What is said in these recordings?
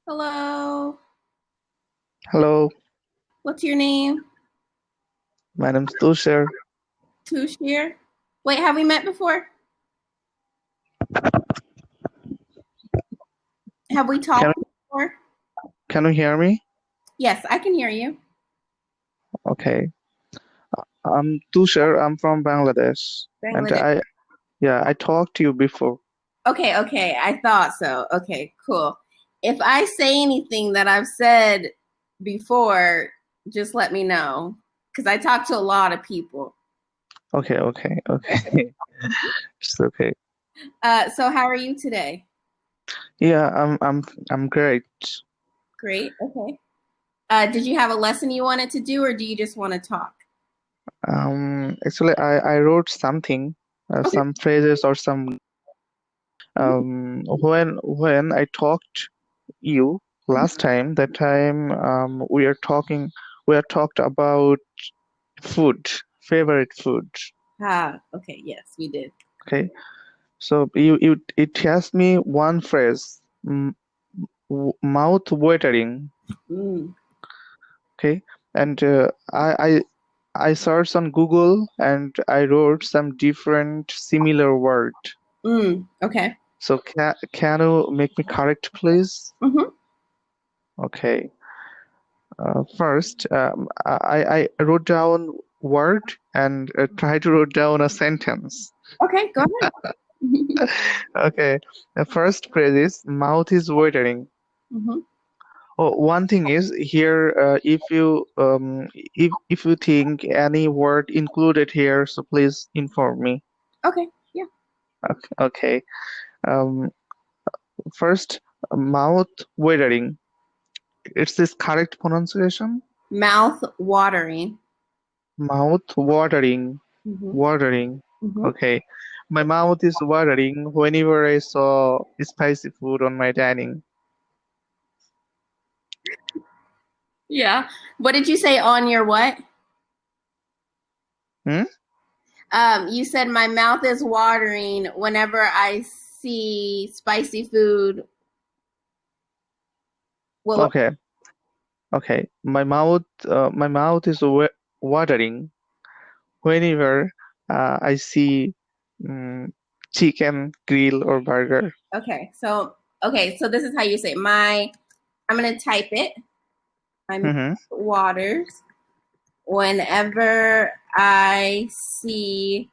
Hello. Hello, What's your name? my name's Tushar. Tushir. Wait, have we met before? Have we Can talked before? can you hear me? Yes, I can hear you. Okay. I'm Tushar. I'm from Bangladesh, and Bangladesh. I talked to you before. Okay. I thought so. Okay, cool. If I say anything that I've said before, just let me know because I talk to a lot of people. Okay. It's okay. So how are you today? Yeah, I'm great. Great. Okay. Did you have a lesson you wanted to do, or do you just want to talk? Actually, I wrote something, Okay. some phrases or some when I talked you last time. That time we are talked about food, favorite food. Okay. Yes, we did. Okay. So it asked me one phrase, mouth watering. Mm, Okay, and I searched on Google and I wrote some different similar word. okay. So can you make me correct, please? Mm-hmm. Okay. First, I wrote down word and try to write down a sentence. Okay, go ahead. Okay. The first phrase is mouth is watering. Hmm. Oh, one thing is here, if you think any word included here, so please inform me. Okay, yeah. Okay. Um, First, mouth watering. It's this correct pronunciation? Mouth watering. Mouth watering, Hmm. watering. Hmm. Okay. My mouth is watering whenever I saw spicy food on my dining. Yeah. What did you say on your what? Hmm? You said my mouth is watering whenever I see spicy food. Well, Okay. Okay. My mouth is watering whenever I see mm, chicken, grill, or burger. okay. So this is how you say it. I'm gonna type it. My mouth Mm-hmm. waters whenever I see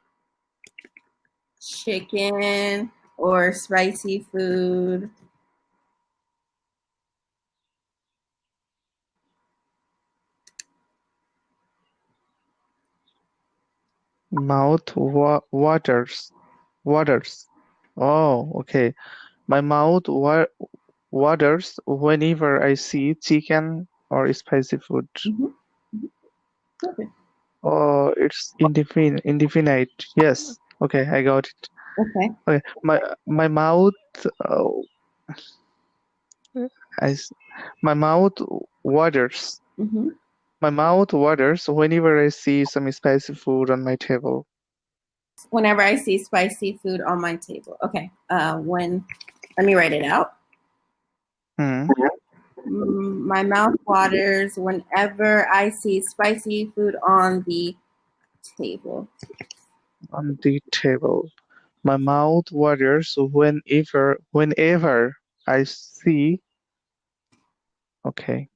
chicken or spicy food. Mouth waters, waters. Oh, okay. My mouth waters whenever I see chicken or spicy food. Hmm. Okay. Oh, it's indefinite. Yes. Okay, I got it. Okay. Okay, my mouth. Uh, I s- my mouth waters. Hmm. My mouth waters whenever I see some spicy food on my table. Whenever I see spicy food on my table. Okay. When Let me write it out. Hmm. My mouth waters whenever I see spicy food on the table. On the table. My mouth waters whenever I see. Okay.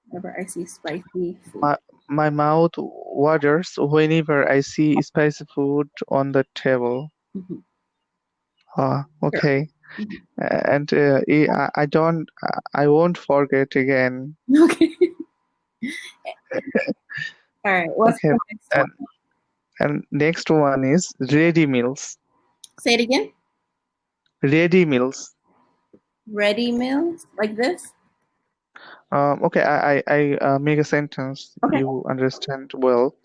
Whenever I see spicy food. My my mouth waters whenever I see spicy food on the table. Hmm. Ah, Sure. okay. Mhm. And I won't forget again. Okay. All right. What's Okay. the next one? And and next one is ready meals. Say it again. Ready meals. Ready meals like this. Okay, I make a sentence Okay. you understand well.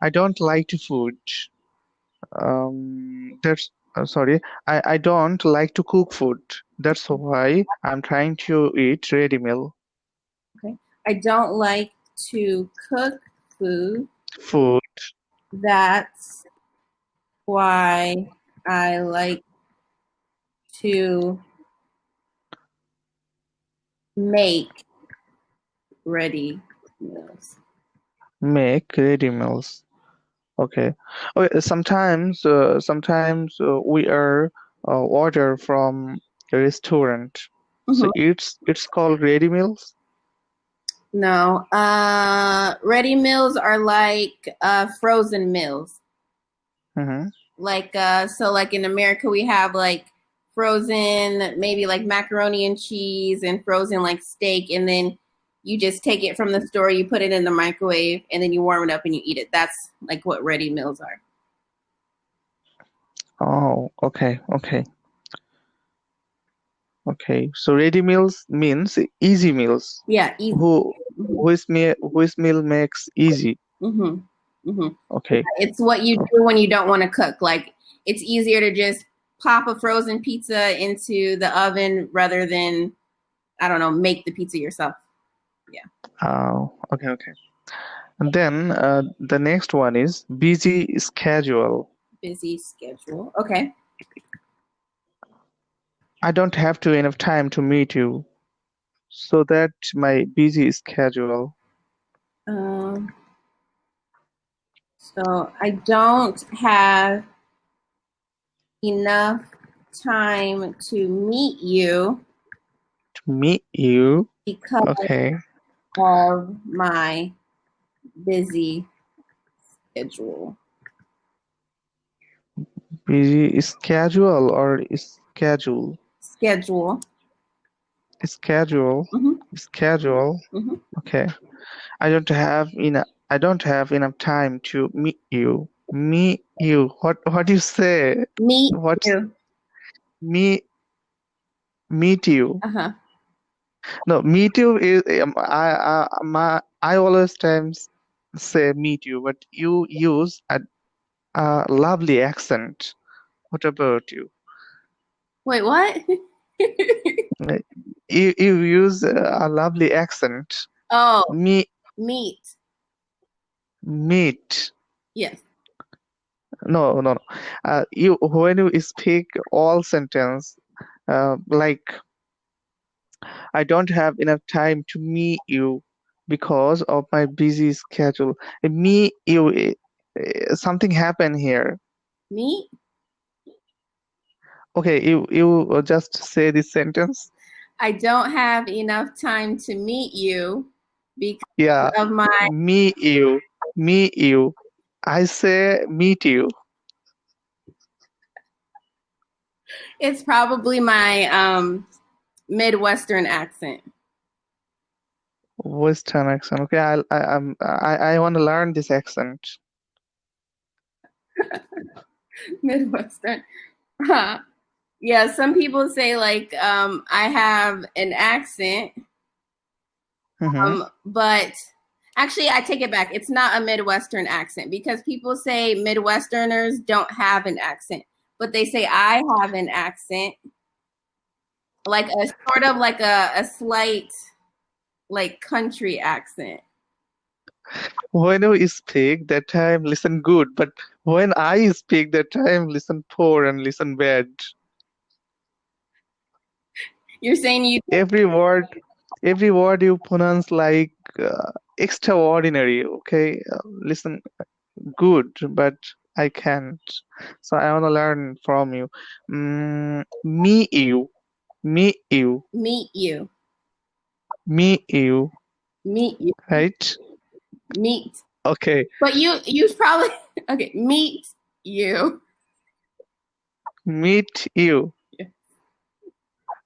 I don't like to food. That's sorry. I don't like to cook food. That's why I'm trying to eat ready meal Okay. I don't like to cook food. food. That's why I like to Make ready meals. Make ready meals. Okay. Okay. Sometimes we are order from a restaurant. So Mhm. it's called ready meals. No. Ready meals are like frozen meals. Mm-hmm. Like so like in America we have like frozen maybe like macaroni and cheese and frozen like steak, and then you just take it from the store, you put it in the microwave, and then you warm it up and you eat it. That's like what ready meals are. Oh, okay, okay, okay. So ready meals means easy meals. Yeah, easy. Who Mm-hmm. which meal makes easy? Mm-hmm. Mm-hmm. Okay. It's what you do when you don't want to cook. Like it's easier to just pop a frozen pizza into the oven rather than, I don't know, make the pizza yourself. Yeah. Oh, okay, okay. And then the next one is busy schedule. Busy schedule. Okay. I don't have to enough time to meet you, so that my busy schedule. Um, so I don't have enough time to meet you To meet you. because Okay. of my busy schedule. Busy schedule or schedule? Schedule. Schedule. Mm-hmm. Schedule. Mm-hmm. Okay. I don't have enough time to meet you. Meet you. What do you say? Meet What's you. meet meet you? Uh-huh. No, meet you is I always times say meet you, but you use a lovely accent. What about you? Wait, what? Uh, you use a lovely accent. Oh, Me meet. meet. Yes. No, no, no. You when you speak all sentence, like I don't have enough time to meet you because of my busy schedule. Meet you, something happened here. Meet? Okay, you just say this sentence. I don't have enough time to meet you because Yeah, of my, meet you, meet you. I say meet you. it's probably my Midwestern accent. Western accent. Okay, I want to learn this accent. Midwestern. Huh. Yeah, some people say like I have an accent, Mm-hmm. but actually I take it back. It's not a Midwestern accent because people say Midwesterners don't have an accent, but they say I have an accent, like a sort of like a slight like country accent. When you speak, that time listen good, but when I speak, that time listen poor and listen bad. You're saying you Every word, every word you pronounce like extraordinary. Okay, listen good, but I can't. So I want to learn from you. Me you, me you, meet you, me you. meet you, Right? meet. Okay, But you probably okay. Meet you. meet you.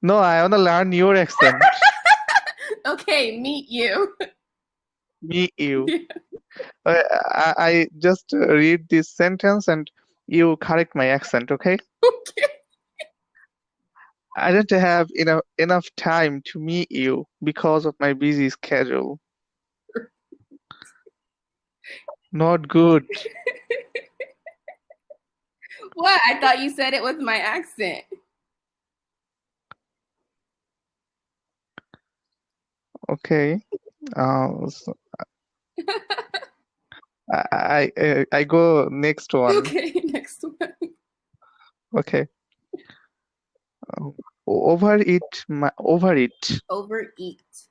No, I want to learn your accent. Okay, meet you. Meet you. I just read this sentence and you correct my accent, okay? I don't have enough time to meet you because of my busy schedule. Not good. What? I thought you said it was my accent. Okay. So I go next one. Okay, next one. Okay. overeat. Overeat.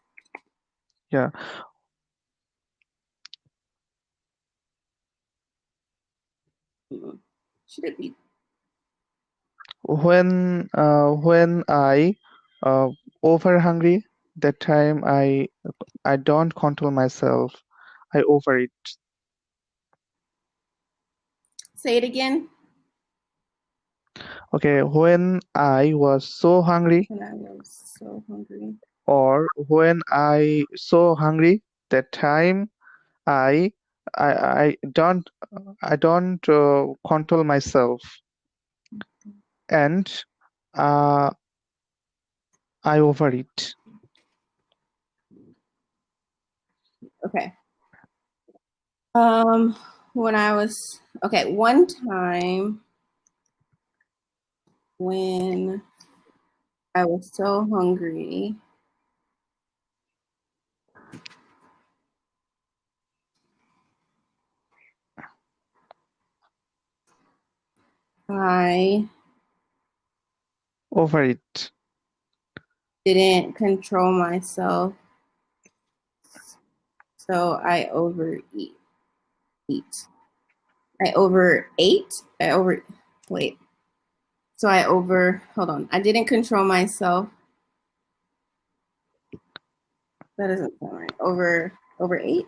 Yeah. Should it be? When I over hungry, that time I don't control myself. I overeat. Say it again. Okay, when I was so hungry, When I was so hungry. or when I so hungry, that time I I don't control myself, and uh, I overeat. Okay. Um, when I was okay, one time when I was so hungry, I Overeat. didn't control myself, so I overeat. Eat. I overate. I over. Wait. So I over. Hold on. I didn't control myself. That doesn't sound right. Overate.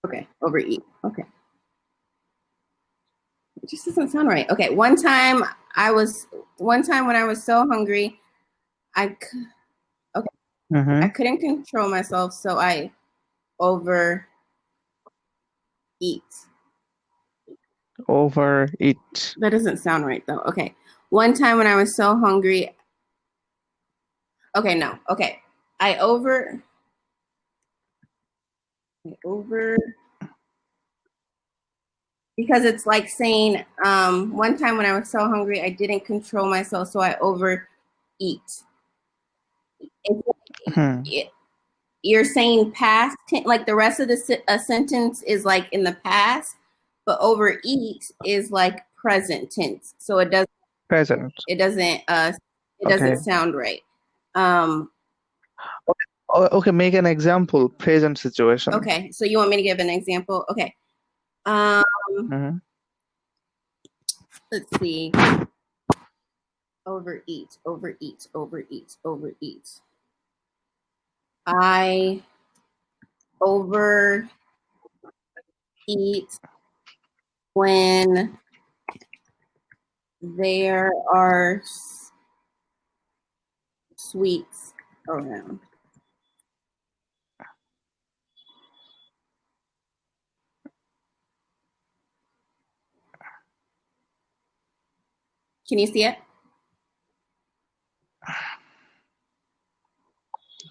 Okay. Overeat. Okay. It just doesn't sound right. Okay. One time when I was so hungry, I okay. I Mm-hmm. couldn't control myself, so I overeat. Overeat. That doesn't sound right though. Okay. One time when I was so hungry. Okay. No. Okay. I over. Over because it's like saying one time when I was so hungry I didn't control myself, so I overeat. Hmm. It, you're saying past like the rest of the a sentence is like in the past, but overeat is like present tense, so Present. it doesn't it Okay. doesn't sound right. um Okay, make an example. Present situation. okay, so you want me to give an example? Okay. um Mm-hmm. let's see. Overeat, overeat, overeat, overeat. I overeat when there are sweets around. Can you see it?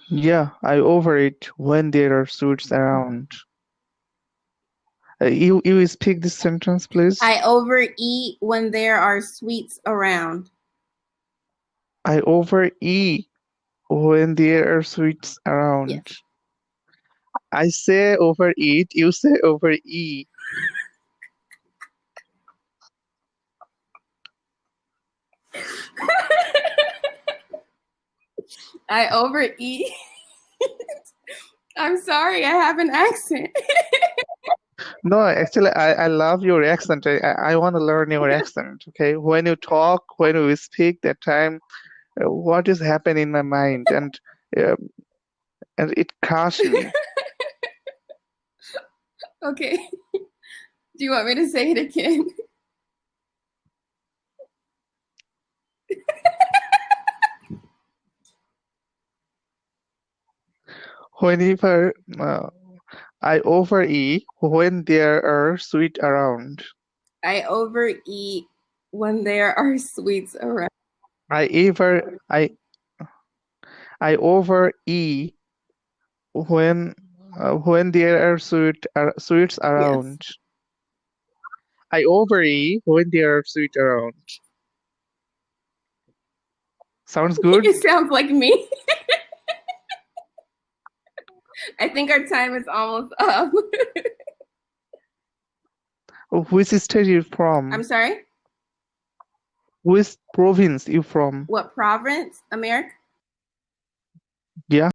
Yeah, I overeat when there are sweets around. You speak this sentence, please. I overeat when there are sweets around. I overeat when there are sweets Yes. around. I say overeat, you say overeat. I overeat. I'm sorry, I have an accent. No, actually, I love your accent. I want to learn your accent. Okay, when you talk, when you speak, that time, what is happening in my mind, uh, and it crushed me. Okay. Do you want me to say it again? Whenever I overeat when there are sweet around. I overeat when there are sweets around. I ever I overeat when when there are sweets Yes. around. I overeat when there are sweet around. Sounds good? It sounds like me. I think our time is almost up. Which state you I'm from? sorry? Which province you from? What province? America? Yeah.